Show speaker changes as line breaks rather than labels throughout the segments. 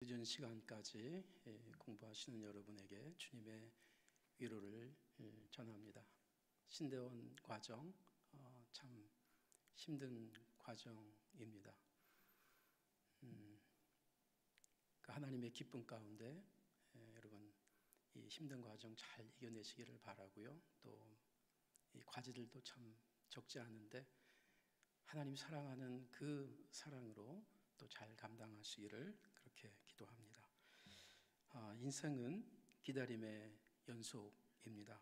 늦은 시간까지 공부하시는 여러분에게 주님의 위로를 전합니다. 신대원 과정 참 힘든 과정입니다. 그 하나님의 기쁨 가운데 여러분 이 힘든 과정 잘 이겨내시기를 바라고요. 또 이 과제들도 참 적지 않은데 하나님 사랑하는 그 사랑으로 또 잘 감당하시기를 그렇게 기도합니다. 인생은 기다림의 연속입니다.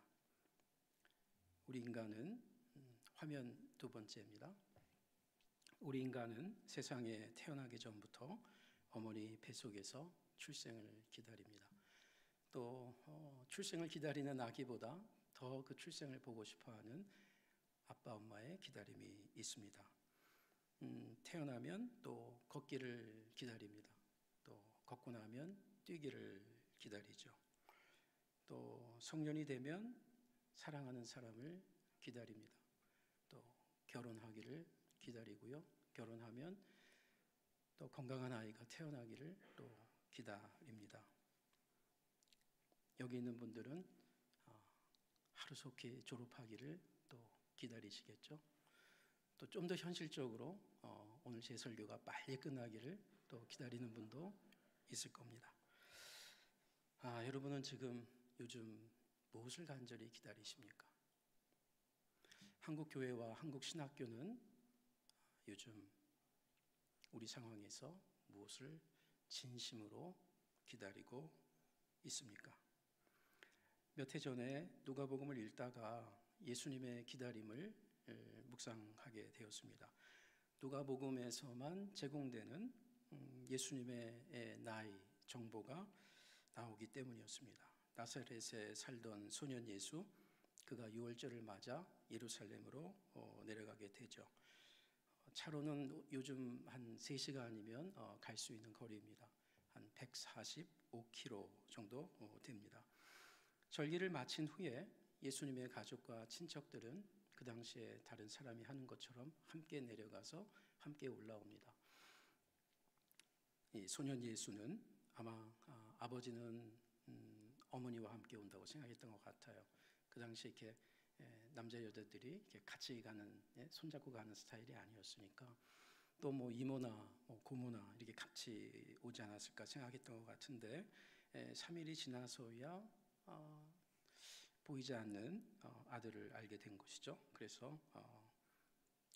우리 인간은 화면 두 번째입니다. 우리 인간은 세상에 태어나기 전부터 어머니 뱃속에서 출생을 기다립니다. 또 출생을 기다리는 아기보다 더 그 출생을 보고 싶어하는 아빠 엄마의 기다림이 있습니다. 태어나면 또 걷기를 기다립니다. 또 걷고 나면 뛰기를 기다리죠. 또 성년이 되면 사랑하는 사람을 기다립니다. 또 결혼하기를 기다리고요. 결혼하면 또 건강한 아이가 태어나기를 또 기다립니다. 여기 있는 분들은 하루속히 졸업하기를 또 기다리시겠죠. 또 좀 더 현실적으로 오늘 제 설교가 빨리 끝나기를 또 기다리는 분도 있을 겁니다. 여러분은 지금 요즘 무엇을 간절히 기다리십니까? 한국 교회와 한국 신학교는 요즘 우리 상황에서 무엇을 진심으로 기다리고 있습니까? 몇 해 전에 누가복음을 읽다가 예수님의 기다림을 묵상하게 되었습니다. 누가복음에서만 제공되는 예수님의 나이 정보가 나오기 때문이었습니다. 나사렛에 살던 소년 예수, 그가 유월절을 맞아 예루살렘으로 내려가게 되죠. 차로는 요즘 한 3시간이면 갈 수 있는 거리입니다. 한 145km 정도 됩니다. 절기를 마친 후에 예수님의 가족과 친척들은 그 당시에 다른 사람이 하는 것처럼 함께 내려가서 함께 올라옵니다. 이 소년 예수는 아마 아버지는 어머니와 함께 온다고 생각했던 것 같아요. 그 당시에 이렇게 남자 여자들이 이렇게 같이 가는, 손잡고 가는 스타일이 아니었으니까 또 뭐 이모나 고모나 이렇게 같이 오지 않았을까 생각했던 것 같은데 3일이 지나서야 보이지 않는 아들을 알게 된 것이죠. 그래서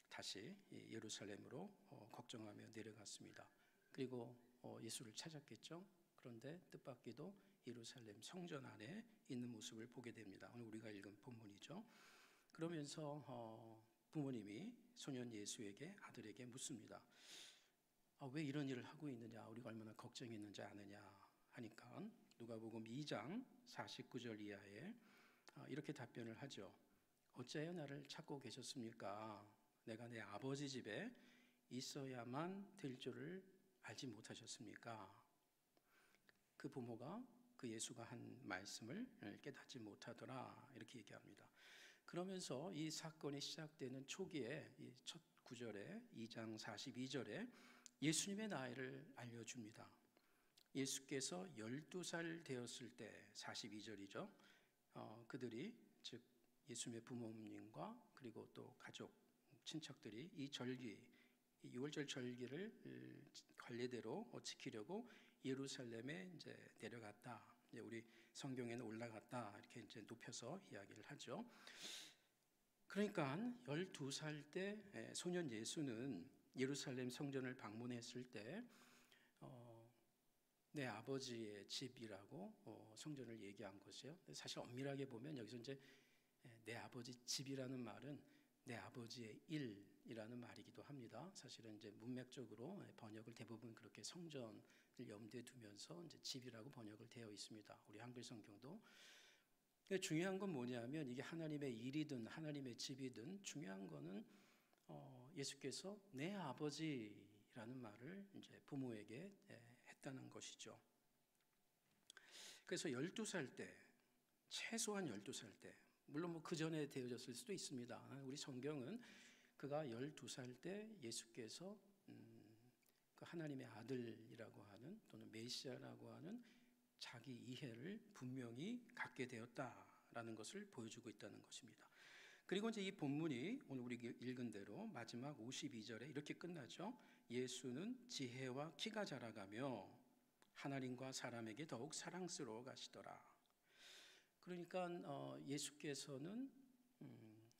다시 예루살렘으로 걱정하며 내려갔습니다. 그리고 예수를 찾았겠죠. 그런데 뜻밖에도 예루살렘 성전 안에 있는 모습을 보게 됩니다. 오늘 우리가 읽은 본문이죠. 그러면서 부모님이 소년 예수에게 아들에게 묻습니다. 왜 이런 일을 하고 있느냐, 우리가 얼마나 걱정했는지 아느냐 하니까 누가복음 2장 49절 이하에 이렇게 답변을 하죠. 어찌하여 나를 찾고 계셨습니까? 내가 내 아버지 집에 있어야만 될 줄을 알지 못하셨습니까? 그 부모가 그 예수가 한 말씀을 깨닫지 못하더라 이렇게 얘기합니다. 그러면서 이 사건이 시작되는 초기에 이 첫 구절에 2장 42절에 예수님의 나이를 알려줍니다. 예수께서 12살 되었을 때 42절이죠. 그들이 즉 예수님의 부모님과 그리고 또 가족 친척들이 이 절기, 이 유월절 절기를 관례대로 지키려고 예루살렘에 이제 내려갔다. 이제 우리 성경에는 올라갔다 이렇게 이제 높여서 이야기를 하죠. 그러니까 12살 때 소년 예수는 예루살렘 성전을 방문했을 때 내 아버지의 집이라고 성전을 얘기한 것이에요. 사실 엄밀하게 보면 여기서 이제 내 아버지 집이라는 말은 내 아버지의 일이라는 말이기도 합니다. 사실은 이제 문맥적으로 번역을 대부분 그렇게 성전을 염두에 두면서 이제 집이라고 번역을 되어 있습니다. 우리 한글 성경도. 중요한 건 뭐냐면 이게 하나님의 일이든 하나님의 집이든 중요한 거는 예수께서 내 아버지라는 말을 이제 부모에게 했다는 것이죠. 그래서 12살 때, 최소한 12살 때, 물론 뭐 그 전에 되어졌을 수도 있습니다. 우리 성경은 그가 12살 때 예수께서 그 하나님의 아들이라고 하는 또는 메시아라고 하는 자기 이해를 분명히 갖게 되었다라는 것을 보여주고 있다는 것입니다. 그리고 이제 이 본문이 오늘 우리 읽은 대로 마지막 52절에 이렇게 끝나죠. 예수는 지혜와 키가 자라가며 하나님과 사람에게 더욱 사랑스러워 가시더라. 그러니까 예수께서는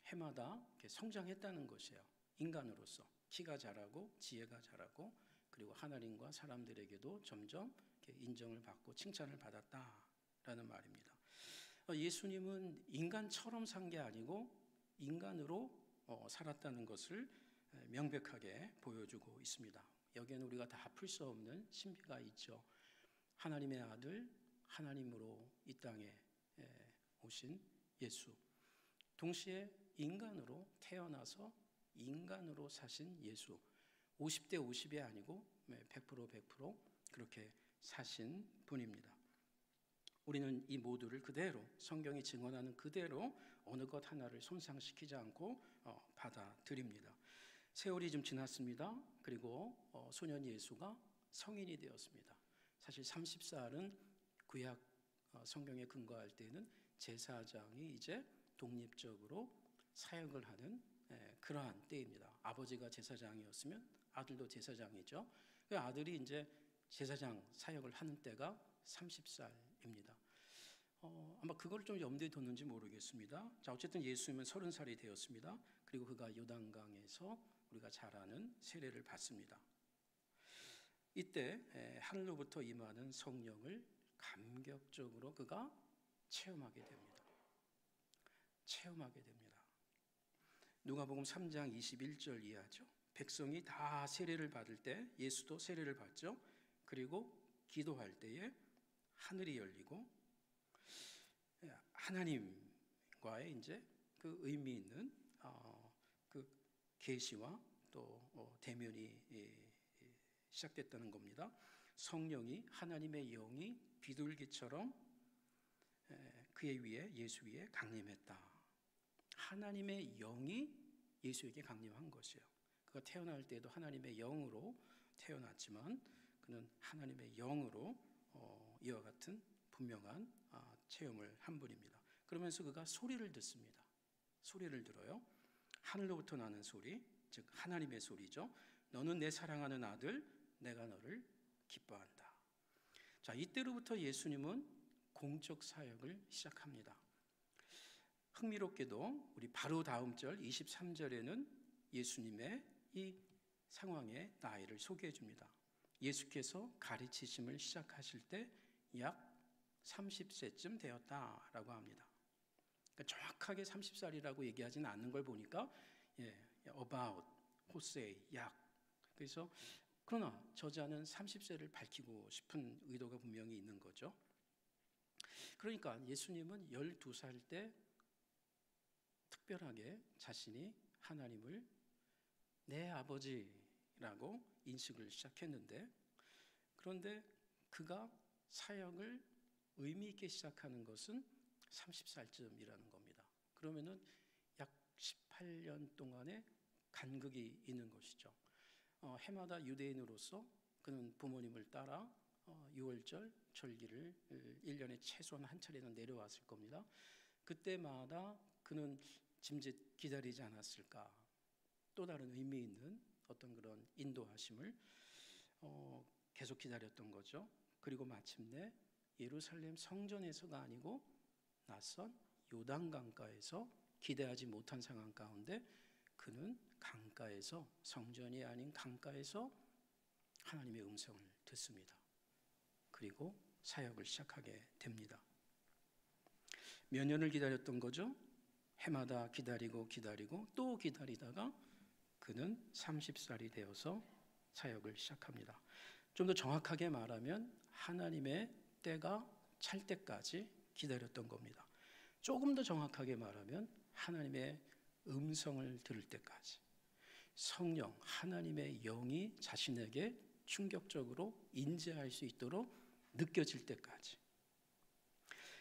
해마다 성장했다는 것이에요. 인간으로서 키가 자라고 지혜가 자라고 그리고 하나님과 사람들에게도 점점 인정을 받고 칭찬을 받았다라는 말입니다. 예수님은 인간처럼 산 게 아니고 인간으로 살았다는 것을 명백하게 보여주고 있습니다. 여기에는 우리가 다 풀 수 없는 신비가 있죠. 하나님의 아들, 하나님으로 이 땅에 오신 예수, 동시에 인간으로 태어나서 인간으로 사신 예수, 50대 50이 아니고 100% 그렇게 사신 분입니다. 우리는 이 모두를 그대로 성경이 증언하는 그대로 어느 것 하나를 손상시키지 않고 받아들입니다. 세월이 좀 지났습니다. 그리고 소년 예수가 성인이 되었습니다. 사실 30살은 구약 성경에 근거할 때는 제사장이 이제 독립적으로 사역을 하는 그러한 때입니다. 아버지가 제사장이었으면 아들도 제사장이죠. 그 아들이 이제 제사장 사역을 하는 때가 30살입니다. 아마 그걸 좀 염두에 뒀는지 모르겠습니다. 자, 어쨌든 예수님은 30살이 되었습니다. 그리고 그가 요단강에서 우리가 잘 아는 세례를 받습니다. 이때 하늘로부터 임하는 성령을 감격적으로 그가 체험하게 됩니다. 체험하게 됩니다. 누가복음 3장 21절 이하죠. 백성이 다 세례를 받을 때 예수도 세례를 받죠. 그리고 기도할 때에 하늘이 열리고 하나님과의 이제 그 의미 있는 그 계시와 또 대면이 시작됐다는 겁니다. 성령이 하나님의 영이 비둘기처럼 그의 위에 예수 위에 강림했다. 하나님의 영이 예수에게 강림한 것이에요. 그가 태어날 때도 하나님의 영으로 태어났지만 그는 하나님의 영으로 이와 같은 분명한 체험을 한 분입니다. 그러면서 그가 소리를 듣습니다. 소리를 들어요. 하늘로부터 나는 소리, 즉 하나님의 소리죠. 너는 내 사랑하는 아들, 내가 너를 기뻐한다. 자, 이때로부터 예수님은 공적 사역을 시작합니다. 흥미롭게도 우리 바로 다음 절 23절에는 예수님의 이 상황의 나이를 소개해 줍니다. 예수께서 가르치심을 시작하실 때 약 30세쯤 되었다라고 합니다. 그러니까 정확하게 30살이라고 얘기하지는 않는 걸 보니까 about, 호세, 약. 그래서 그러나 저자는 30세를 밝히고 싶은 의도가 분명히 있는 거죠. 그러니까 예수님은 12살 때 특별하게 자신이 하나님을 내 아버지라고 인식을 시작했는데, 그런데 그가 사역을 의미 있게 시작하는 것은 30살쯤이라는 겁니다. 그러면은 약 18년 동안의 간극이 있는 것이죠. 해마다 유대인으로서 그는 부모님을 따라 6월절 절기를 1년에 최소한 한 차례는 내려왔을 겁니다. 그때마다 그는 짐짓 기다리지 않았을까? 또 다른 의미 있는 어떤 그런 인도하심을 계속 기다렸던 거죠. 그리고 마침내 예루살렘 성전에서가 아니고 낯선 요단강가에서 기대하지 못한 상황 가운데 그는 강가에서, 성전이 아닌 강가에서 하나님의 음성을 듣습니다. 그리고 사역을 시작하게 됩니다. 몇 년을 기다렸던 거죠? 해마다 기다리고 또 기다리다가 그는 30살이 되어서 사역을 시작합니다. 좀 더 정확하게 말하면 하나님의 때가 찰 때까지 기다렸던 겁니다. 조금 더 정확하게 말하면 하나님의 음성을 들을 때까지, 성령, 하나님의 영이 자신에게 충격적으로 인지할 수 있도록 느껴질 때까지.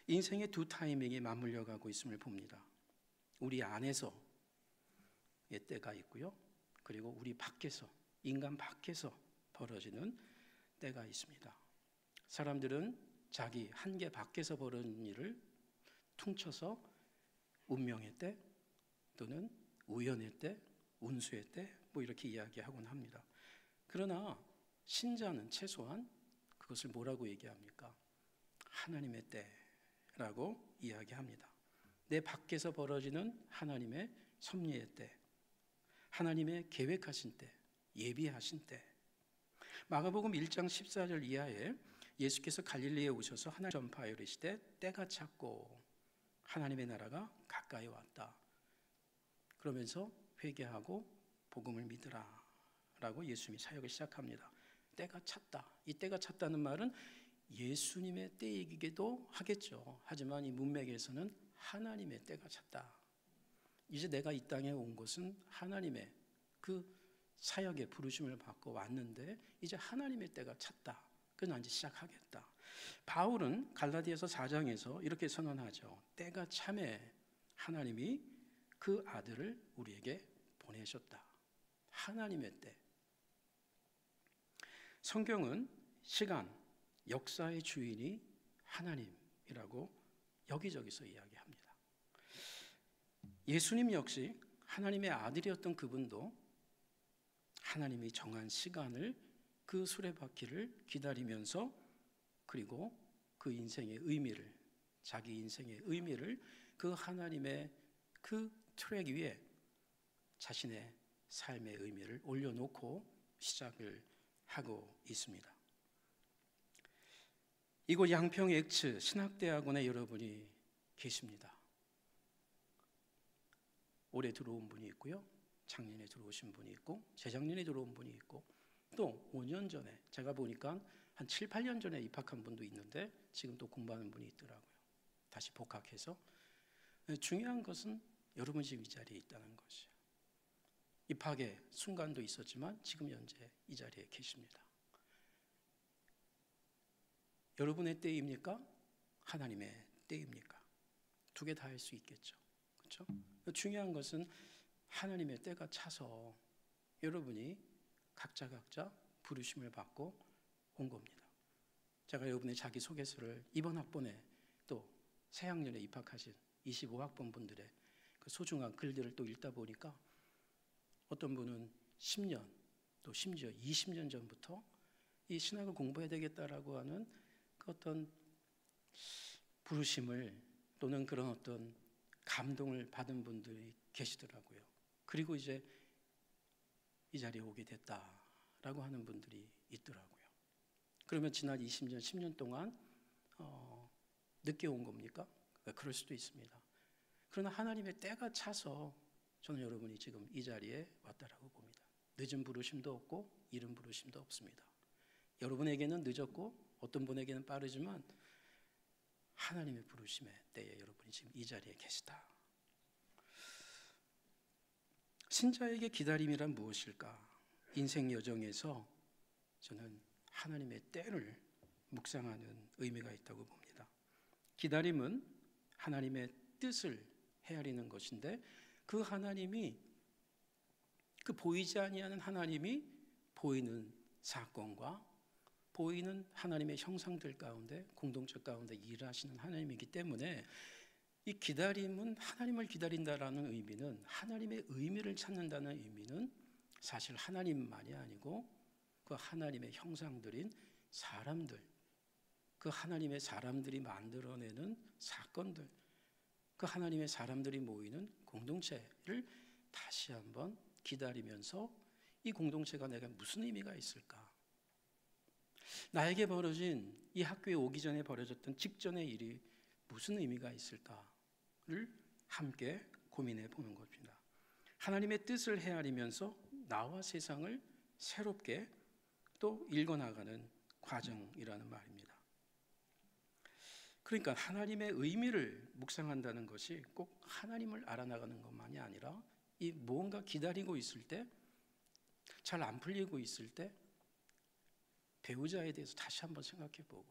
인생의 두 타이밍이 맞물려 가고 있음을 봅니다. 우리 안에서의 때가 있고요. 그리고 우리 밖에서, 인간 밖에서 벌어지는 때가 있습니다. 사람들은 자기 한계 밖에서 벌어진 일을 퉁쳐서 운명의 때 또는 우연의 때, 운수의 때 뭐 이렇게 이야기하곤 합니다. 그러나 신자는 최소한 그것을 뭐라고 얘기합니까? 하나님의 때라고 이야기합니다. 내 밖에서 벌어지는 하나님의 섭리의 때, 하나님의 계획하신 때, 예비하신 때. 마가복음 1장 14절 이하에 예수께서 갈릴리에 오셔서 하나님 전파하여 이르시되 때가 찼고 하나님의 나라가 가까이 왔다. 그러면서 회개하고 복음을 믿으라 라고 예수님이 사역을 시작합니다. 때가 찼다. 이 때가 찼다는 말은 예수님의 때이기도 하겠죠. 하지만 이 문맥에서는 하나님의 때가 찼다. 이제 내가 이 땅에 온 것은 하나님의 그 사역의 부르심을 받고 왔는데 이제 하나님의 때가 찼다. 그건 이제 시작하겠다. 바울은 갈라디아서 4장에서 이렇게 선언하죠. 때가 참에 하나님이 그 아들을 우리에게 보내셨다. 하나님의 때. 성경은 시간, 역사의 주인이 하나님이라고 여기저기서 이야기합니다. 예수님 역시 하나님의 아들이었던 그분도 하나님이 정한 시간을 그 수레바퀴를 기다리면서 그리고 그 인생의 의미를 자기 인생의 의미를 그 하나님의 그 트랙 위에 자신의 삶의 의미를 올려놓고 시작을 하고 있습니다. 이곳 양평 엑츠 신학대학원에 여러분이 계십니다. 올해 들어온 분이 있고요. 작년에 들어오신 분이 있고 재작년에 들어온 분이 있고 또 5년 전에 제가 보니까 한 7, 8년 전에 입학한 분도 있는데 지금 또 공부하는 분이 있더라고요. 다시 복학해서. 중요한 것은 여러분이 지금 이 자리에 있다는 것이에요. 입학의 순간도 있었지만 지금 현재 이 자리에 계십니다. 여러분의 때입니까? 하나님의 때입니까? 두 개 다 할 수 있겠죠. 그렇죠? 중요한 것은 하나님의 때가 차서 여러분이 각자 부르심을 받고 온 겁니다. 제가 여러분의 자기소개서를 이번 학번에 또 새학년에 입학하신 25학번 분들의 그 소중한 글들을 또 읽다 보니까 어떤 분은 10년 또 심지어 20년 전부터 이 신학을 공부해야 되겠다라고 하는 그 어떤 부르심을 또는 그런 어떤 감동을 받은 분들이 계시더라고요. 그리고 이제 이 자리에 오게 됐다라고 하는 분들이 있더라고요. 그러면 지난 20년, 10년 동안 늦게 온 겁니까? 그럴 수도 있습니다. 그러나 하나님의 때가 차서 저는 여러분이 지금 이 자리에 왔다라고 봅니다. 늦은 부르심도 없고 이른 부르심도 없습니다. 여러분에게는 늦었고 어떤 분에게는 빠르지만 하나님의 부르심의 때에 여러분이 지금 이 자리에 계시다. 신자에게 기다림이란 무엇일까? 인생 여정에서 저는 하나님의 때를 묵상하는 의미가 있다고 봅니다. 기다림은 하나님의 뜻을 헤아리는 것인데 그 하나님이 그 보이지 아니하는 하나님이 보이는 사건과 보이는 하나님의 형상들 가운데 공동체 가운데 일하시는 하나님이기 때문에 이 기다림은 하나님을 기다린다라는 의미는 하나님의 의미를 찾는다는 의미는 사실 하나님만이 아니고 그 하나님의 형상들인 사람들, 그 하나님의 사람들이 만들어내는 사건들, 그 하나님의 사람들이 모이는 공동체를 다시 한번 기다리면서 이 공동체가 내가 무슨 의미가 있을까? 나에게 벌어진 이 학교에 오기 전에 벌어졌던 직전의 일이 무슨 의미가 있을까를 함께 고민해 보는 것입니다. 하나님의 뜻을 헤아리면서 나와 세상을 새롭게 또 읽어나가는 과정이라는 말입니다. 그러니까 하나님의 의미를 묵상한다는 것이 꼭 하나님을 알아나가는 것만이 아니라 이 무언가 기다리고 있을 때, 잘 안 풀리고 있을 때 배우자에 대해서 다시 한번 생각해보고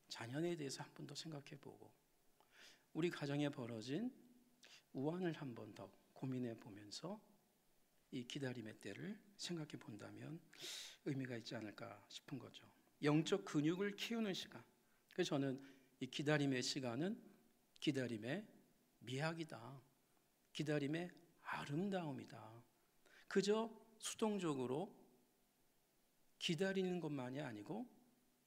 자녀에 대해서 한 번 더 생각해보고 우리 가정에 벌어진 우환을 한 번 더 고민해 보면서 이 기다림의 때를 생각해 본다면 의미가 있지 않을까 싶은 거죠. 영적 근육을 키우는 시간. 그래서 저는 이 기다림의 시간은 기다림의 미학이다. 기다림의 아름다움이다. 그저 수동적으로 기다리는 것만이 아니고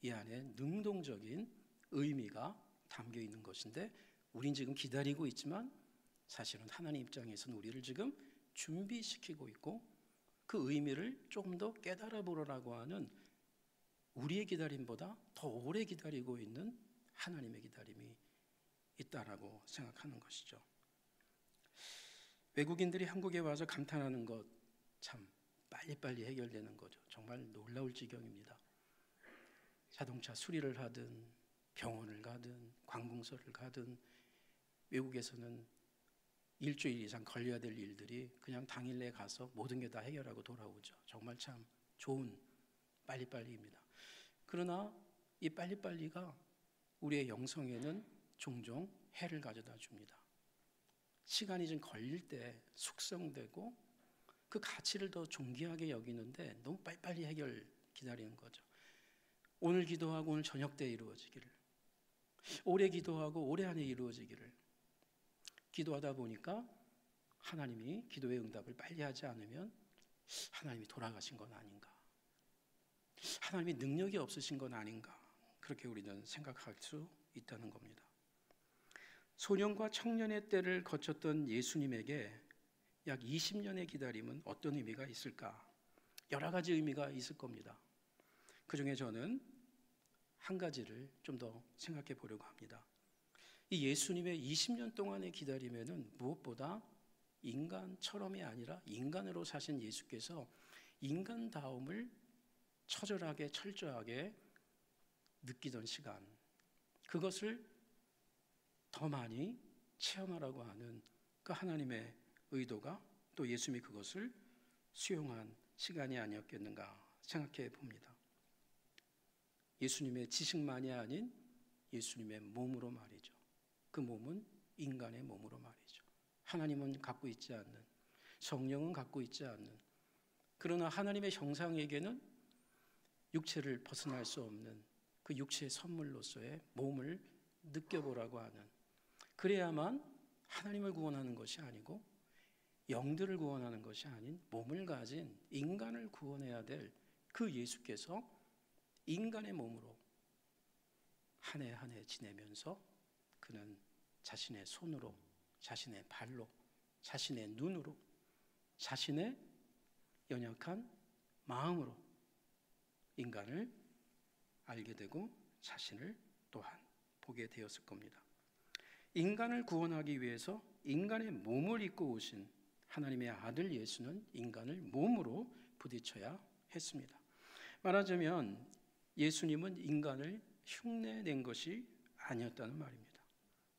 이 안에 능동적인 의미가 담겨 있는 것인데, 우린 지금 기다리고 있지만 사실은 하나님 입장에서는 우리를 지금 준비시키고 있고 그 의미를 조금 더 깨달아 보라고 하는, 우리의 기다림보다 더 오래 기다리고 있는 하나님의 기다림이 있다라고 생각하는 것이죠. 외국인들이 한국에 와서 감탄하는 것, 참 빨리빨리 해결되는 거죠. 정말 놀라울 지경입니다. 자동차 수리를 하든 병원을 가든 관공서를 가든 외국에서는 일주일 이상 걸려야 될 일들이 그냥 당일내에 가서 모든 게 다 해결하고 돌아오죠. 정말 참 좋은 빨리빨리입니다. 그러나 이 빨리빨리가 우리의 영성에는 종종 해를 가져다 줍니다. 시간이 좀 걸릴 때 숙성되고 그 가치를 더 존귀하게 여기는데 너무 빨리빨리 해결 기다리는 거죠. 오늘 기도하고 오늘 저녁 때 이루어지기를, 올해 기도하고 올해 안에 이루어지기를. 기도하다 보니까 하나님이 기도의 응답을 빨리 하지 않으면 하나님이 돌아가신 건 아닌가, 하나님이 능력이 없으신 건 아닌가, 그렇게 우리는 생각할 수 있다는 겁니다. 소년과 청년의 때를 거쳤던 예수님에게 약 20년의 기다림은 어떤 의미가 있을까? 여러 가지 의미가 있을 겁니다. 그 중에 저는 한 가지를 좀 더 생각해 보려고 합니다. 이 예수님의 20년 동안의 기다림에는 무엇보다 인간처럼이 아니라 인간으로 사신 예수께서 인간다움을 처절하게 철저하게 느끼던 시간, 그것을 더 많이 체험하라고 하는 그 하나님의 의도가, 또 예수님이 그것을 수용한 시간이 아니었겠는가 생각해 봅니다. 예수님의 지식만이 아닌 예수님의 몸으로 말이죠. 그 몸은 인간의 몸으로 말이죠. 하나님은 갖고 있지 않는, 성령은 갖고 있지 않는, 그러나 하나님의 형상에게는 육체를 벗어날 수 없는 그 육체의 선물로서의 몸을 느껴보라고 하는, 그래야만 하나님을 구원하는 것이 아니고 영들을 구원하는 것이 아닌 몸을 가진 인간을 구원해야 될 그 예수께서 인간의 몸으로 한 해 한 해 지내면서 그는 자신의 손으로, 자신의 발로, 자신의 눈으로, 자신의 연약한 마음으로 인간을 알게 되고 자신을 또한 보게 되었을 겁니다. 인간을 구원하기 위해서 인간의 몸을 입고 오신 하나님의 아들 예수는 인간을 몸으로 부딪혀야 했습니다. 말하자면 예수님은 인간을 흉내낸 것이 아니었다는 말입니다.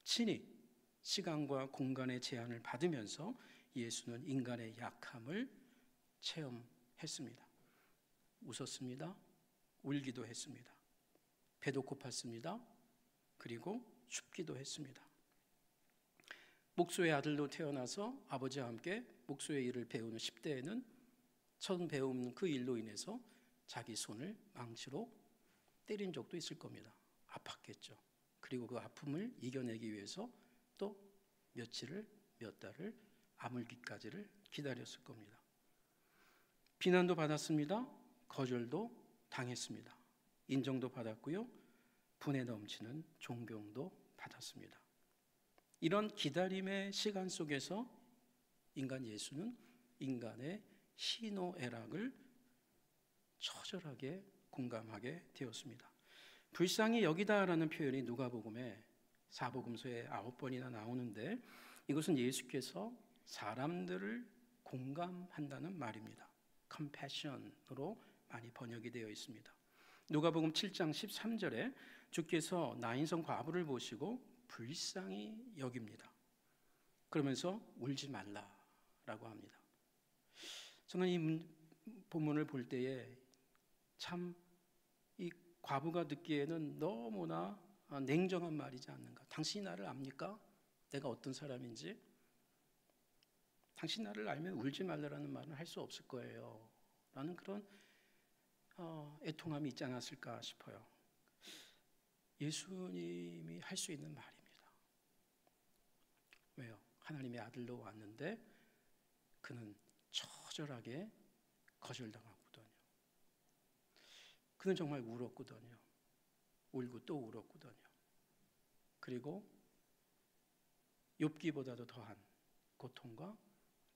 친히 시간과 공간의 제한을 받으면서 예수는 인간의 약함을 체험했습니다. 웃었습니다. 울기도 했습니다. 배도 고팠습니다. 그리고 춥기도 했습니다. 목수의 아들로 태어나서 아버지와 함께 목수의 일을 배우는 10대에는 처음 배운 그 일로 인해서 자기 손을 망치로 때린 적도 있을 겁니다. 아팠겠죠. 그리고 그 아픔을 이겨내기 위해서 또 며칠을, 몇 달을, 아물기까지를 기다렸을 겁니다. 비난도 받았습니다. 거절도 당했습니다. 인정도 받았고요. 분에 넘치는 존경도 받았습니다. 이런 기다림의 시간 속에서 인간 예수는 인간의 희노애락을 처절하게 공감하게 되었습니다. 불쌍히 여기다라는 표현이 누가복음에 사복음서에 9번이나 나오는데 이것은 예수께서 사람들을 공감한다는 말입니다. compassion으로 많이 번역이 되어 있습니다. 누가복음 7장 13절에 주께서 나인성 과부를 보시고 불쌍히 여깁니다. 그러면서 울지 말라라고 합니다. 저는 이 본문을 볼 때에 참 이 과부가 듣기에는 너무나 냉정한 말이지 않는가. 당신이 나를 압니까? 내가 어떤 사람인지? 당신 나를 알면 울지 말라라는 말은 할 수 없을 거예요 라는 그런 애통함이 있지 않았을까 싶어요. 예수님이 할 수 있는 말입니다. 왜요? 하나님의 아들로 왔는데 그는 처절하게 거절당하거든요. 그는 정말 울었거든요. 울고 또 울었거든요. 그리고 욥기보다도 더한 고통과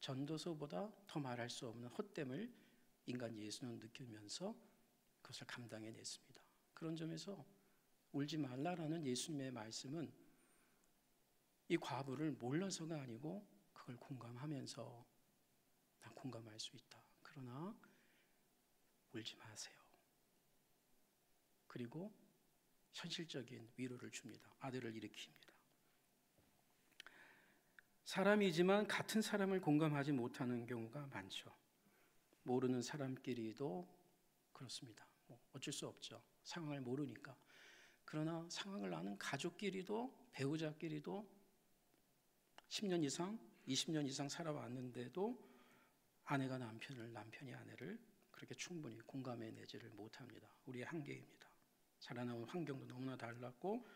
전도서보다 더 말할 수 없는 헛됨을 인간 예수는 느끼면서 그것을 감당해냈습니다. 그런 점에서 울지 말라라는 예수님의 말씀은 이 과부를 몰라서가 아니고 그걸 공감하면서 난 공감할 수 있다. 그러나 울지 마세요. 그리고 현실적인 위로를 줍니다. 아들을 일으킵니다. 사람이지만 같은 사람을 공감하지 못하는 경우가 많죠. 모르는 사람끼리도 그렇습니다. 어쩔 수 없죠. 상황을 모르니까. 그러나 상황을 아는 가족끼리도 배우자끼리도 10년 이상, 20년 이상 살아왔는데도 아내가 남편을, 남편이 아내를 그렇게 충분히 공감해내지를 못합니다. 우리의 한계입니다. 자라나온 환경도 너무나 달랐고,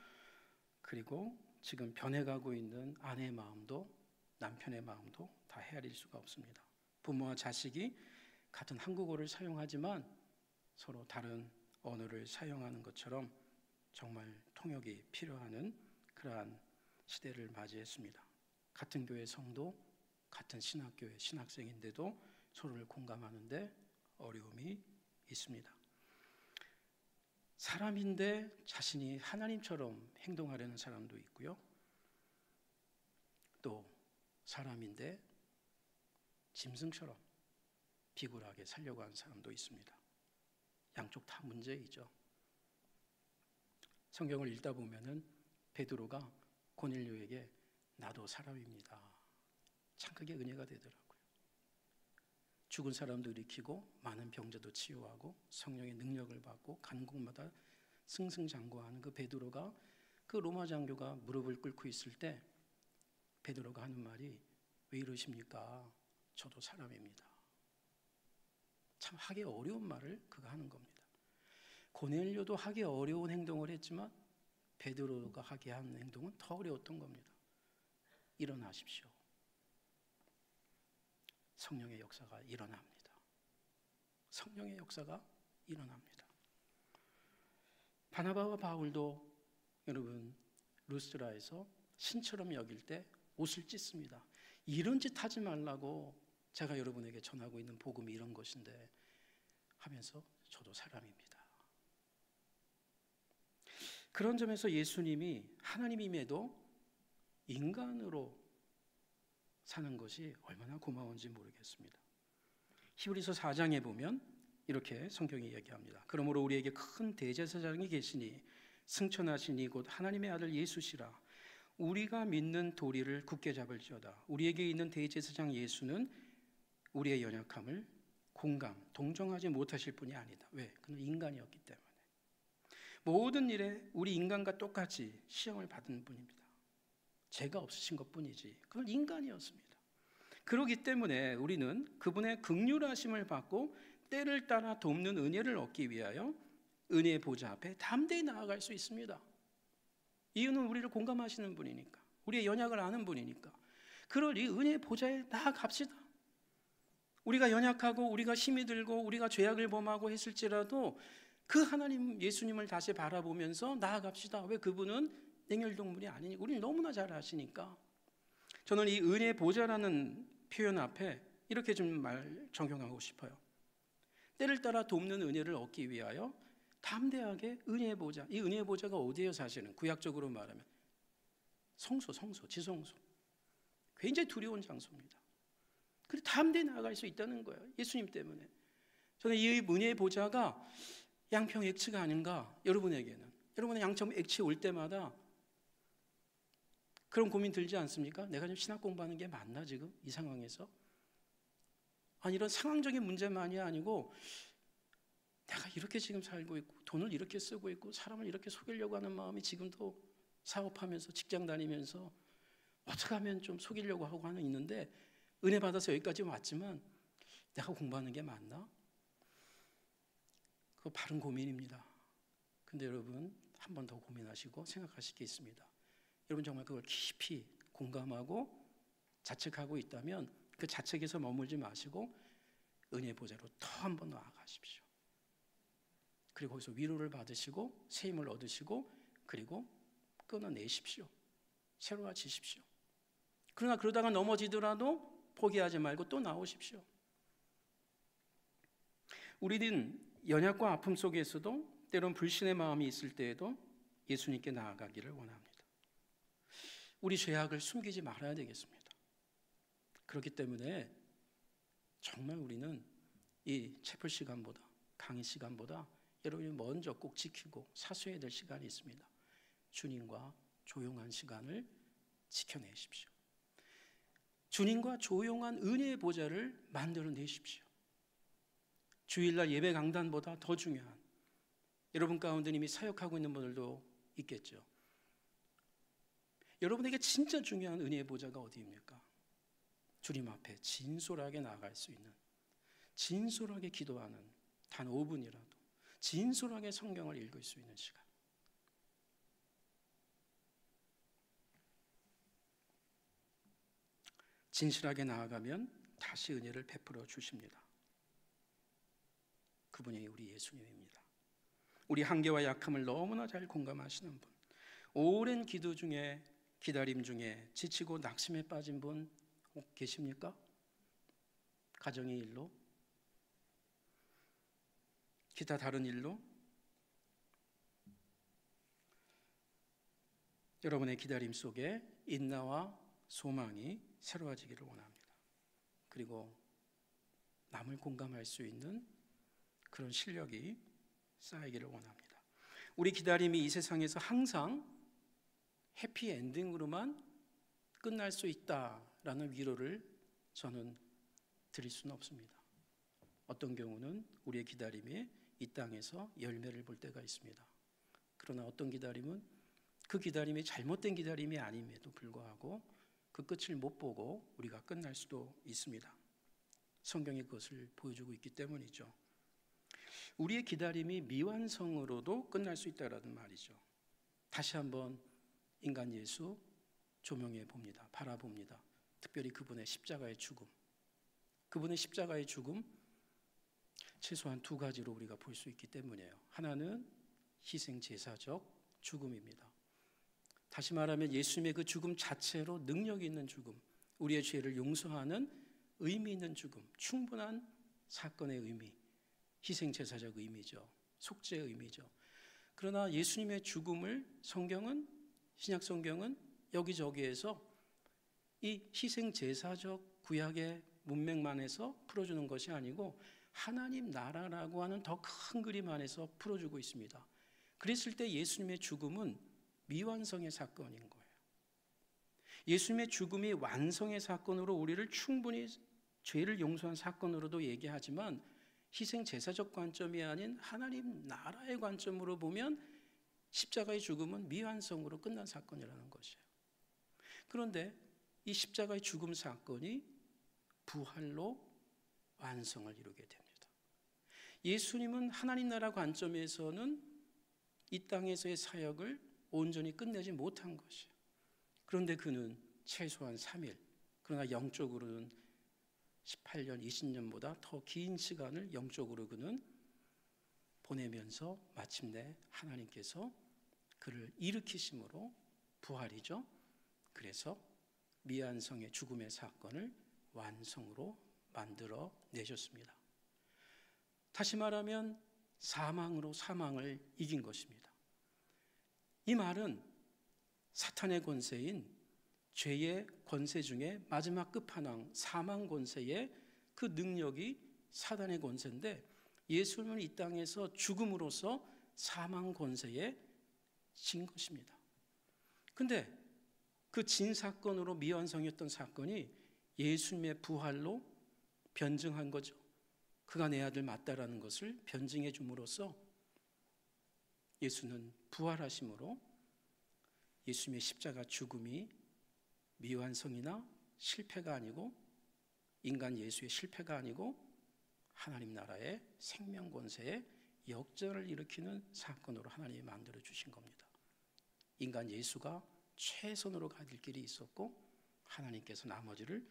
그리고 지금 변해가고 있는 아내의 마음도 남편의 마음도 다 헤아릴 수가 없습니다. 부모와 자식이 같은 한국어를 사용하지만 서로 다른 언어를 사용하는 것처럼 정말 통역이 필요한 그러한 시대를 맞이했습니다. 같은 교회 성도, 같은 신학교의 신학생인데도 서로를 공감하는데 어려움이 있습니다. 사람인데 자신이 하나님처럼 행동하려는 사람도 있고요. 또 사람인데 짐승처럼 비굴하게 살려고 하는 사람도 있습니다. 양쪽 다 문제이죠. 성경을 읽다 보면은 베드로가 고넬료에게 나도 사람입니다. 참 그게 은혜가 되더라고요. 죽은 사람도 일으키고 많은 병자도 치유하고 성령의 능력을 받고 간 곳마다 승승장구하는 그 베드로가 그 로마 장교가 무릎을 꿇고 있을 때 베드로가 하는 말이 왜 이러십니까? 저도 사람입니다. 참 하기 어려운 말을 그가 하는 겁니다. 고넬료도 하기 어려운 행동을 했지만 베드로가 하게 한 행동은 더 어려웠던 겁니다. 일어나십시오. 성령의 역사가 일어납니다. 성령의 역사가 일어납니다. 바나바와 바울도 여러분 루스드라에서 신처럼 여길 때 옷을 찢습니다. 이런 짓 하지 말라고 제가 여러분에게 전하고 있는 복음이 이런 것인데 하면서 저도 사람입니다. 그런 점에서 예수님이 하나님임에도 인간으로 사는 것이 얼마나 고마운지 모르겠습니다. 히브리서 4장에 보면 이렇게 성경이 얘기합니다. 그러므로 우리에게 큰 대제사장이 계시니 승천하신 이곧 하나님의 아들 예수시라. 우리가 믿는 도리를 굳게 잡을지어다. 우리에게 있는 대제사장 예수는 우리의 연약함을 공감, 동정하지 못하실 분이 아니다. 왜? 그는 인간이었기 때문에. 모든 일에 우리 인간과 똑같이 시험을 받은 분입니다. 죄가 없으신 것뿐이지 그건 인간이었습니다. 그렇기 때문에 우리는 그분의 긍휼하심을 받고 때를 따라 돕는 은혜를 얻기 위하여 은혜의 보좌 앞에 담대히 나아갈 수 있습니다. 이유는 우리를 공감하시는 분이니까, 우리의 연약을 아는 분이니까. 그러니 은혜의 보좌에 나아갑시다. 우리가 연약하고 우리가 힘이 들고 우리가 죄악을 범하고 했을지라도 그 하나님 예수님을 다시 바라보면서 나아갑시다. 왜? 그분은 냉혈동물이 아니니 우리는 너무나 잘 아시니까. 저는 이 은혜의 보좌라는 표현 앞에 이렇게 좀 적용하고 싶어요. 때를 따라 돕는 은혜를 얻기 위하여 담대하게 은혜의 보좌. 이 은혜의 보좌가 어디예요? 사실은 구약적으로 말하면 성소, 지성소. 굉장히 두려운 장소입니다. 그래서 담대히 나아갈 수 있다는 거예요. 예수님 때문에. 저는 이 은혜의 보좌가 양평액치가 아닌가. 여러분에게는 여러분의 양평액치 올 때마다 그런 고민 들지 않습니까? 내가 지금 신학 공부하는 게 맞나 지금 이 상황에서? 아니 이런 상황적인 문제만이 아니고 내가 이렇게 지금 살고 있고 돈을 이렇게 쓰고 있고 사람을 이렇게 속이려고 하는 마음이 지금도 사업하면서 직장 다니면서 어떻게 하면 좀 속이려고 하고 하는 있는데 은혜 받아서 여기까지 왔지만 내가 공부하는 게 맞나? 그거 바른 고민입니다. 근데 여러분 한 번 더 고민하시고 생각하실 게 있습니다. 여러분 정말 그걸 깊이 공감하고 자책하고 있다면 그 자책에서 머물지 마시고 은혜 보좌로 더 한 번 나아가십시오. 그리고 거기서 위로를 받으시고 새 힘을 얻으시고 그리고 끊어내십시오. 새로워지십시오. 그러나 그러다가 넘어지더라도 포기하지 말고 또 나오십시오. 우리는 연약과 아픔 속에서도 때론 불신의 마음이 있을 때에도 예수님께 나아가기를 원합니다. 우리 죄악을 숨기지 말아야 되겠습니다. 그렇기 때문에 정말 우리는 이 채플 시간보다 강의 시간보다 여러분이 먼저 꼭 지키고 사수해야 될 시간이 있습니다. 주님과 조용한 시간을 지켜내십시오. 주님과 조용한 은혜의 보좌를 만들어내십시오. 주일날 예배 강단보다 더 중요한, 여러분 가운데 이미 사역하고 있는 분들도 있겠죠. 여러분에게 진짜 중요한 은혜의 보좌가 어디입니까? 주님 앞에 진솔하게 나아갈 수 있는, 진솔하게 기도하는 단 5분이라도 진솔하게 성경을 읽을 수 있는 시간. 진실하게 나아가면 다시 은혜를 베풀어 주십니다. 그분이 우리 예수님입니다. 우리 한계와 약함을 너무나 잘 공감하시는 분, 오랜 기도 중에 기다림 중에 지치고 낙심에 빠진 분 혹 계십니까? 가정의 일로, 기타 다른 일로 여러분의 기다림 속에 인나와 소망이 새로워지기를 원합니다. 그리고 남을 공감할 수 있는 그런 실력이 쌓이기를 원합니다. 우리 기다림이 이 세상에서 항상 해피엔딩으로만 끝날 수 있다라는 위로를 저는 드릴 수는 없습니다. 어떤 경우는 우리의 기다림이 이 땅에서 열매를 볼 때가 있습니다. 그러나 어떤 기다림은 그 기다림이 잘못된 기다림이 아님에도 불구하고 그 끝을 못 보고 우리가 끝날 수도 있습니다. 성경이 그것을 보여주고 있기 때문이죠. 우리의 기다림이 미완성으로도 끝날 수 있다라는 말이죠. 다시 한번 인간 예수 조명해 봅니다. 바라봅니다. 특별히 그분의 십자가의 죽음. 그분의 십자가의 죽음 최소한 두 가지로 우리가 볼 수 있기 때문이에요. 하나는 희생 제사적 죽음입니다. 다시 말하면 예수님의 그 죽음 자체로 능력이 있는 죽음, 우리의 죄를 용서하는 의미 있는 죽음, 충분한 사건의 의미, 희생 제사적 의미죠. 속죄의 의미죠. 그러나 예수님의 죽음을 성경은, 신약 성경은 여기저기에서 이 희생 제사적 구약의 문맥만에서 풀어주는 것이 아니고 하나님 나라라고 하는 더 큰 그림 안에서 풀어주고 있습니다. 그랬을 때 예수님의 죽음은 미완성의 사건인 거예요. 예수님의 죽음이 완성의 사건으로 우리를 충분히 죄를 용서한 사건으로도 얘기하지만 희생 제사적 관점이 아닌 하나님 나라의 관점으로 보면 십자가의 죽음은 미완성으로 끝난 사건이라는 것이에요. 그런데 이 십자가의 죽음 사건이 부활로 완성을 이루게 됩니다. 예수님은 하나님 나라 관점에서는 이 땅에서의 사역을 온전히 끝내지 못한 것이에요. 그런데 그는 최소한 3일, 그러나 영적으로는 18년, 20년보다 더 긴 시간을 영적으로 그는 보내면서 마침내 하나님께서 그를 일으키심으로 부활이죠. 그래서 미완성의 죽음의 사건을 완성으로 만들어 내셨습니다. 다시 말하면 사망으로 사망을 이긴 것입니다. 이 말은 사탄의 권세인 죄의 권세 중에 마지막 끝판왕 사망 권세의 그 능력이 사단의 권세인데 예수님은 이 땅에서 죽음으로써 사망 권세에 진 것입니다. 근데 그 진 사건으로 미완성이었던 사건이 예수님의 부활로 변증한 거죠. 그가 내 아들 맞다라는 것을 변증해 줌으로써 예수는 부활하심으로 예수님의 십자가 죽음이 미완성이나 실패가 아니고 인간 예수의 실패가 아니고 하나님 나라의 생명 권세의 역전을 일으키는 사건으로 하나님이 만들어 주신 겁니다. 인간 예수가 최선으로 가질 길이 있었고 하나님께서 나머지를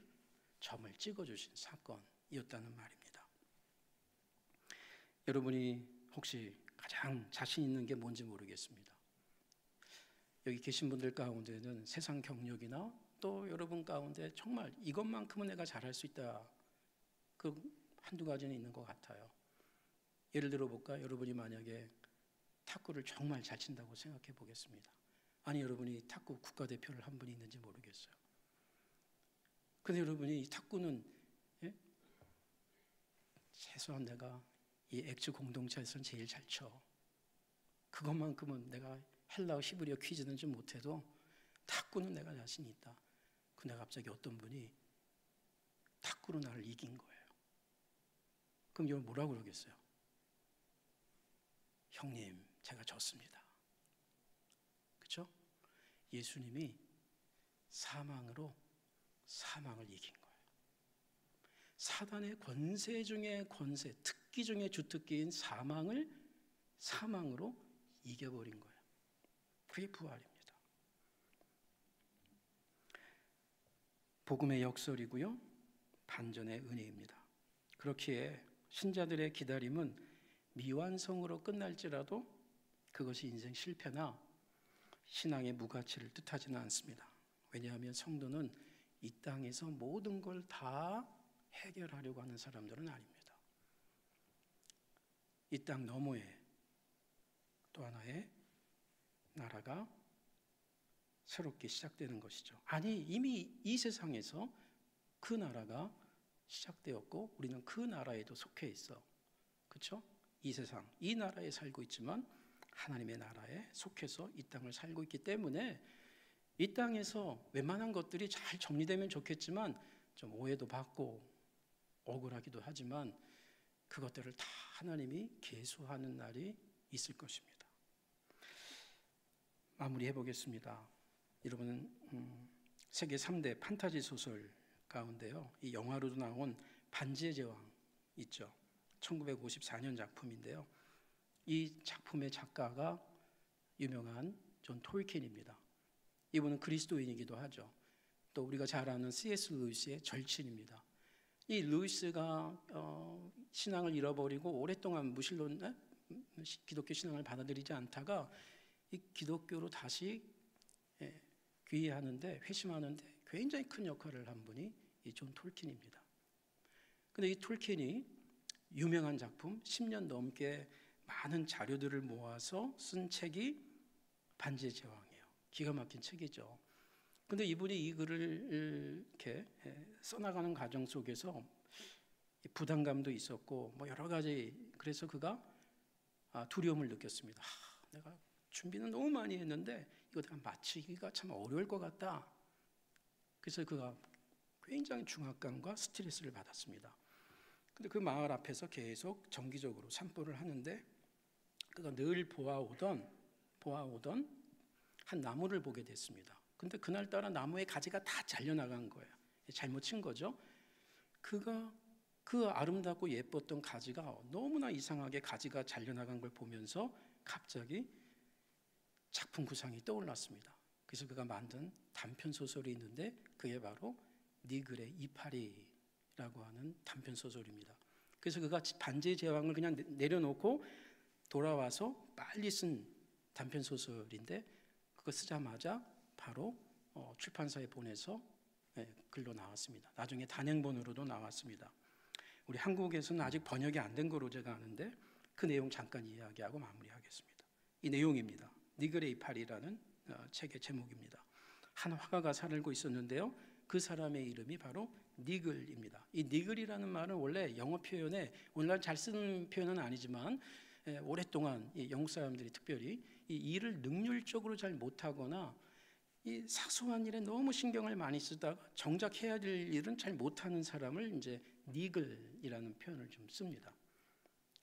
점을 찍어주신 사건이었다는 말입니다. 여러분이 혹시 가장 자신 있는 게 뭔지 모르겠습니다. 여기 계신 분들 가운데는 세상 경력이나 또 여러분 가운데 정말 이것만큼은 내가 잘할 수 있다, 그 한두 가지는 있는 것 같아요. 예를 들어 볼까? 여러분이 만약에 탁구를 정말 잘 친다고 생각해 보겠습니다. 아니, 여러분이 탁구 국가대표를 한 분이 있는지 모르겠어요. 근데 여러분이 이 탁구는 최소한 내가 이 액츠 공동체에서는 제일 잘 쳐. 그것만큼은 내가 헬라어 히브리어 퀴즈는 좀 못해도 탁구는 내가 자신이 있다. 근데 갑자기 어떤 분이 탁구로 나를 이긴 거예요. 그럼 여러분 뭐라고 그러겠어요? 형님, 제가 졌습니다. 그렇죠? 예수님이 사망으로 사망을 이긴 거예요. 사단의 권세 중에 권세, 특기 중에 주특기인 사망을 사망으로 이겨버린 거예요. 그게 부활입니다. 복음의 역설이고요, 반전의 은혜입니다. 그렇기에 신자들의 기다림은 미완성으로 끝날지라도 그것이 인생 실패나 신앙의 무가치를 뜻하지는 않습니다. 왜냐하면 성도는 이 땅에서 모든 걸 다 해결하려고 하는 사람들은 아닙니다. 이 땅 너머에 또 하나의 나라가 새롭게 시작되는 것이죠. 아니, 이미 이 세상에서 그 나라가 시작되었고 우리는 그 나라에도 속해 있어. 그렇죠? 이 세상, 이 나라에 살고 있지만 하나님의 나라에 속해서 이 땅을 살고 있기 때문에 이 땅에서 웬만한 것들이 잘 정리되면 좋겠지만 좀 오해도 받고 억울하기도 하지만 그것들을 다 하나님이 계수하는 날이 있을 것입니다. 마무리해 보겠습니다. 여러분은 세계 3대 판타지 소설 가운데요, 이 영화로도 나온 반지의 제왕 있죠. 1954년 작품인데요. 이 작품의 작가가 유명한 존 톨킨입니다. 이분은 그리스도인이기도 하죠. 또 우리가 잘 아는 C.S. 루이스의 절친입니다. 이 루이스가 신앙을 잃어버리고 오랫동안 무신론 기독교 신앙을 받아들이지 않다가 이 기독교로 다시 귀의하는데, 회심하는데 굉장히 큰 역할을 한 분이 이 존 톨킨입니다. 근데 이 톨킨이 유명한 작품, 10년 넘게 많은 자료들을 모아서 쓴 책이 반지의 제왕이에요. 기가 막힌 책이죠. 근데 이분이 이 글을 이렇게 써나가는 과정 속에서 부담감도 있었고 뭐 여러 가지, 그래서 그가 두려움을 느꼈습니다. 내가 준비는 너무 많이 했는데 이거 내가 마치기가 참 어려울 것 같다. 그래서 그가 굉장히 중압감과 스트레스를 받았습니다. 근데 그 마을 앞에서 계속 정기적으로 산보를 하는데 그가 늘 보아오던 한 나무를 보게 됐습니다. 근데 그날따라 나무의 가지가 다 잘려나간 거예요. 잘못 친 거죠. 그가 그 아름답고 예뻤던 가지가 너무나 이상하게 가지가 잘려나간 걸 보면서 갑자기 작품 구상이 떠올랐습니다. 그래서 그가 만든 단편 소설이 있는데 그게 바로 니글의 이파리라고 하는 단편 소설입니다. 그래서 그가 반지의 제왕을 그냥 내려놓고 돌아와서 빨리 쓴 단편 소설인데 그거 쓰자마자 바로 출판사에 보내서 글로 나왔습니다. 나중에 단행본으로도 나왔습니다. 우리 한국에서는 아직 번역이 안 된 거로 제가 아는데 그 내용 잠깐 이야기하고 마무리하겠습니다. 이 내용입니다. 니글의 이파리라는 책의 제목입니다. 한 화가가 살고 있었는데요. 그 사람의 이름이 바로 니글입니다. 이 니글이라는 말은 원래 영어 표현에 오늘날 잘 쓰는 표현은 아니지만 오랫동안 영국 사람들이 특별히 이 일을 능률적으로 잘 못하거나 이 사소한 일에 너무 신경을 많이 쓰다가 정작 해야 될 일은 잘 못하는 사람을 이제 니글이라는 표현을 좀 씁니다.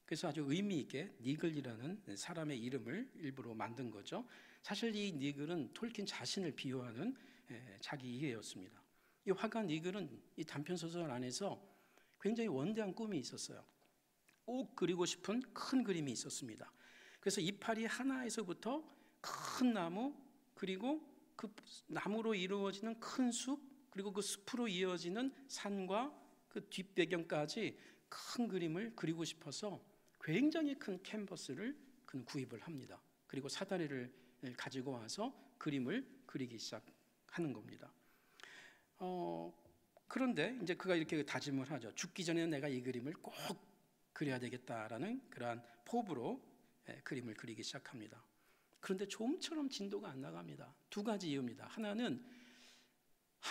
그래서 아주 의미 있게 니글이라는 사람의 이름을 일부러 만든 거죠. 사실 이 니글은 톨킨 자신을 비유하는 자기 이해였습니다. 이 화가 니글은 이 단편 소설 안에서 굉장히 원대한 꿈이 있었어요. 꼭 그리고 싶은 큰 그림이 있었습니다. 그래서 이파리 하나에서부터 큰 나무, 그리고 그 나무로 이루어지는 큰 숲, 그리고 그 숲으로 이어지는 산과 그 뒷배경까지 큰 그림을 그리고 싶어서 굉장히 큰 캔버스를 그는 구입을 합니다. 그리고 사다리를 가지고 와서 그림을 그리기 시작하는 겁니다. 그런데 이제 그가 이렇게 다짐을 하죠. 죽기 전에 내가 이 그림을 꼭 그려야 되겠다라는 그러한 포부로 그림을 그리기 시작합니다. 그런데 좀처럼 진도가 안 나갑니다. 두 가지 이유입니다. 하나는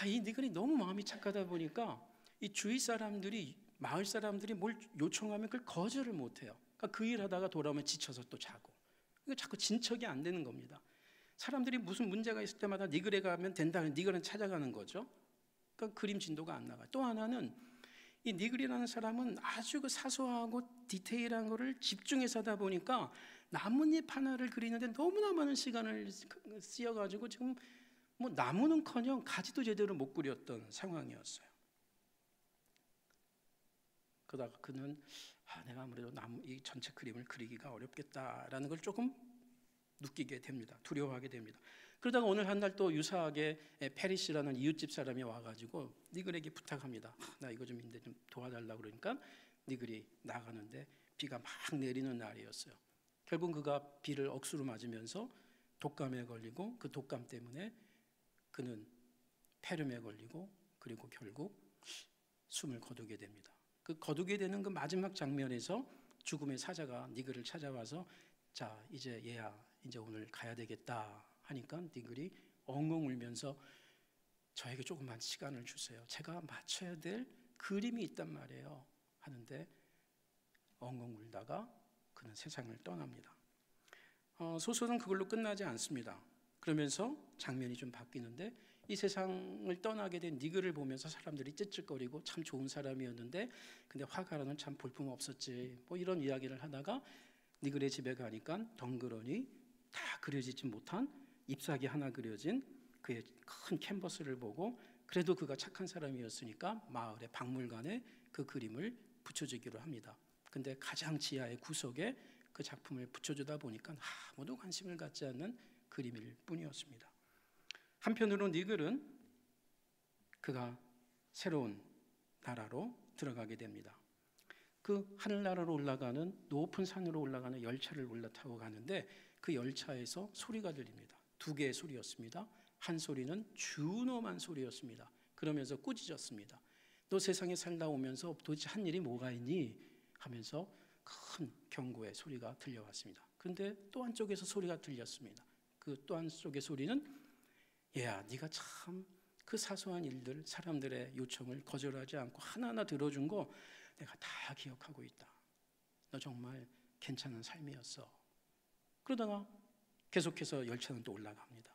이 니글이 너무 마음이 착하다 보니까 이 주위 사람들이, 마을 사람들이 뭘 요청하면 그걸 거절을 못해요. 그러니까 그 일하다가 돌아오면 지쳐서 또 자고. 이거 자꾸 진척이 안 되는 겁니다. 사람들이 무슨 문제가 있을 때마다 니글에 가면 된다는 니글은 찾아가는 거죠. 그러니까 그림 진도가 안 나가요. 또 하나는 이 니글이라는 사람은 아주 그 사소하고 디테일한 거를 집중해서 하다 보니까 나뭇잎 하나를 그리는데 너무나 많은 시간을 쓰여가지고 지금 뭐 나무는커녕 가지도 제대로 못 그렸던 상황이었어요. 그러다가 그는 내가 아무래도 이 전체 그림을 그리기가 어렵겠다라는 걸 조금 느끼게 됩니다. 두려워하게 됩니다. 그러다가 오늘 한 날 또 유사하게 페리시라는 이웃집 사람이 와가지고 니글에게 부탁합니다. 나 이거 좀 도와달라고 그러니까 니글이 나가는데 비가 막 내리는 날이었어요. 결국 그가 비를 억수로 맞으면서 독감에 걸리고 그 독감 때문에 그는 폐렴에 걸리고 그리고 결국 숨을 거두게 됩니다. 그 거두게 되는 그 마지막 장면에서 죽음의 사자가 니글을 찾아와서 자 이제 얘야 이제 오늘 가야 되겠다 하니까 니글이 엉엉 울면서 저에게 조금만 시간을 주세요. 제가 맞춰야 될 그림이 있단 말이에요 하는데 엉엉 울다가 그는 세상을 떠납니다. 소설은 그걸로 끝나지 않습니다. 그러면서 장면이 좀 바뀌는데 이 세상을 떠나게 된 니글을 보면서 사람들이 쯧쯧거리고 참 좋은 사람이었는데 근데 화가로는 참 볼품없었지 뭐 이런 이야기를 하다가 니글의 집에 가니까 덩그러니 다 그려지지 못한 잎사귀 하나 그려진 그의 큰 캔버스를 보고 그래도 그가 착한 사람이었으니까 마을의 박물관에 그 그림을 붙여주기로 합니다. 근데 가장 지하의 구석에 그 작품을 붙여주다 보니까 아무도 관심을 갖지 않는 그림일 뿐이었습니다. 한편으로 니글은 그가 새로운 나라로 들어가게 됩니다. 그 하늘나라로 올라가는 높은 산으로 올라가는 열차를 올라타고 가는데 그 열차에서 소리가 들립니다. 두 개의 소리였습니다. 한 소리는 준엄한 소리였습니다. 그러면서 꾸짖었습니다. 너 세상에 살다 오면서 도대체 한 일이 뭐가 있니? 하면서 큰 경고의 소리가 들려왔습니다. 그런데 또 한쪽에서 소리가 들렸습니다. 그 또 한쪽의 소리는 얘야 네가 참 그 사소한 일들 사람들의 요청을 거절하지 않고 하나하나 들어준 거 내가 다 기억하고 있다. 너 정말 괜찮은 삶이었어. 그러다가 계속해서 열차는 또 올라갑니다.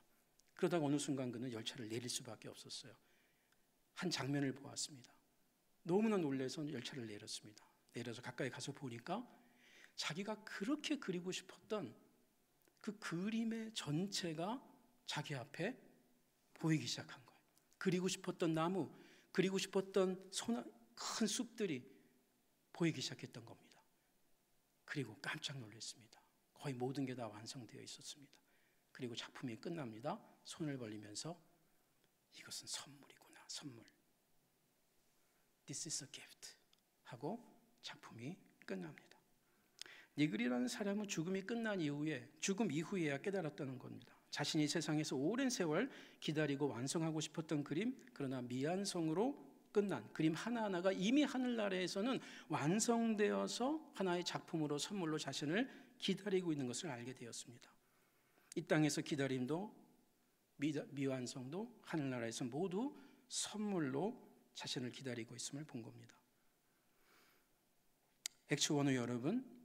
그러다가 어느 순간 그는 열차를 내릴 수밖에 없었어요. 한 장면을 보았습니다. 너무나 놀라서 열차를 내렸습니다. 내려서 가까이 가서 보니까 자기가 그렇게 그리고 싶었던 그 그림의 전체가 자기 앞에 보이기 시작한 거예요. 그리고 싶었던 나무, 그리고 싶었던 큰 숲들이 보이기 시작했던 겁니다. 그리고 깜짝 놀랐습니다. 거의 모든 게 다 완성되어 있었습니다. 그리고 작품이 끝납니다. 손을 벌리면서 이것은 선물이구나, 선물. This is a gift 하고 작품이 끝납니다. 니글이라는 사람은 죽음이 끝난 이후에 죽음 이후에야 깨달았다는 겁니다. 자신이 세상에서 오랜 세월 기다리고 완성하고 싶었던 그림, 그러나 미완성으로 끝난 그림 하나하나가 이미 하늘나라에서는 완성되어서 하나의 작품으로 선물로 자신을 기다리고 있는 것을 알게 되었습니다. 이 땅에서 기다림도 미완성도 하늘나라에서 모두 선물로 자신을 기다리고 있음을 본 겁니다. 액추원의 여러분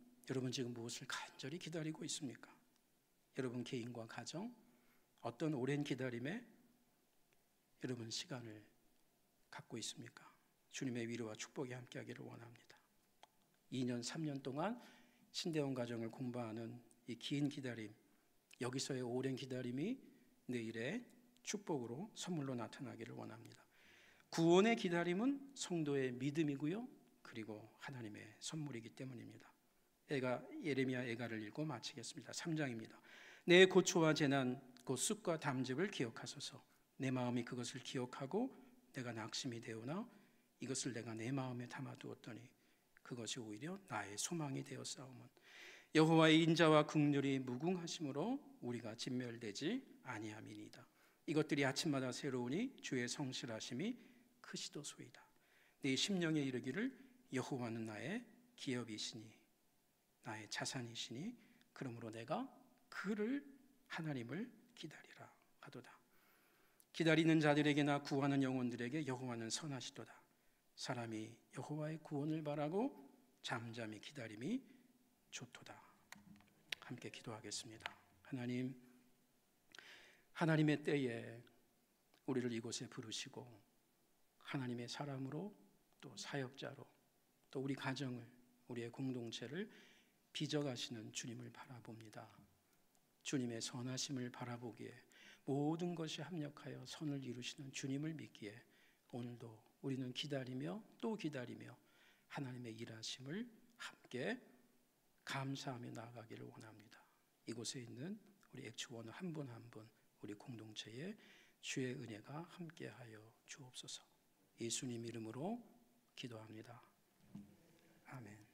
지금 무엇을 간절히 기다리고 있습니까? 여러분 개인과 가정, 어떤 오랜 기다림에 여러분 시간을 갖고 있습니까? 주님의 위로와 축복이 함께하기를 원합니다. 2년, 3년 동안 신대원 가정을 공부하는 이 긴 기다림, 여기서의 오랜 기다림이 내일의 축복으로 선물로 나타나기를 원합니다. 구원의 기다림은 성도의 믿음이고요, 그리고 하나님의 선물이기 때문입니다. 예레미야 애가를 읽고 마치겠습니다. 3장입니다. 내 고초와 재난 곧 쑥과 담즙을 기억하소서. 내 마음이 그것을 기억하고 내가 낙심이 되오나 이것을 내가 내 마음에 담아두었더니 그것이 오히려 나의 소망이 되었사오면 여호와의 인자와 긍휼이 무궁하심으로 우리가 진멸되지 아니함이니이다. 이것들이 아침마다 새로우니 주의 성실하심이 크시도소이다. 네 심령에 이르기를 여호와는 나의 기업이시니 나의 자산이시니 그러므로 내가 그를 하나님을 기다리라 하도다. 기다리는 자들에게나 구하는 영혼들에게 여호와는 선하시도다. 사람이 여호와의 구원을 바라고 잠잠히 기다림이 좋도다. 함께 기도하겠습니다. 하나님, 하나님의 때에 우리를 이곳에 부르시고 하나님의 사람으로 또 사역자로 또 우리 가정을, 우리의 공동체를 빚어가시는 주님을 바라봅니다. 주님의 선하심을 바라보기에 모든 것이 합력하여 선을 이루시는 주님을 믿기에 오늘도 우리는 기다리며 또 기다리며 하나님의 일하심을 함께 감사하며 나아가기를 원합니다. 이곳에 있는 우리 액추원 한 분 한 분 우리 공동체에 주의 은혜가 함께하여 주옵소서. 예수님 이름으로 기도합니다. 아멘.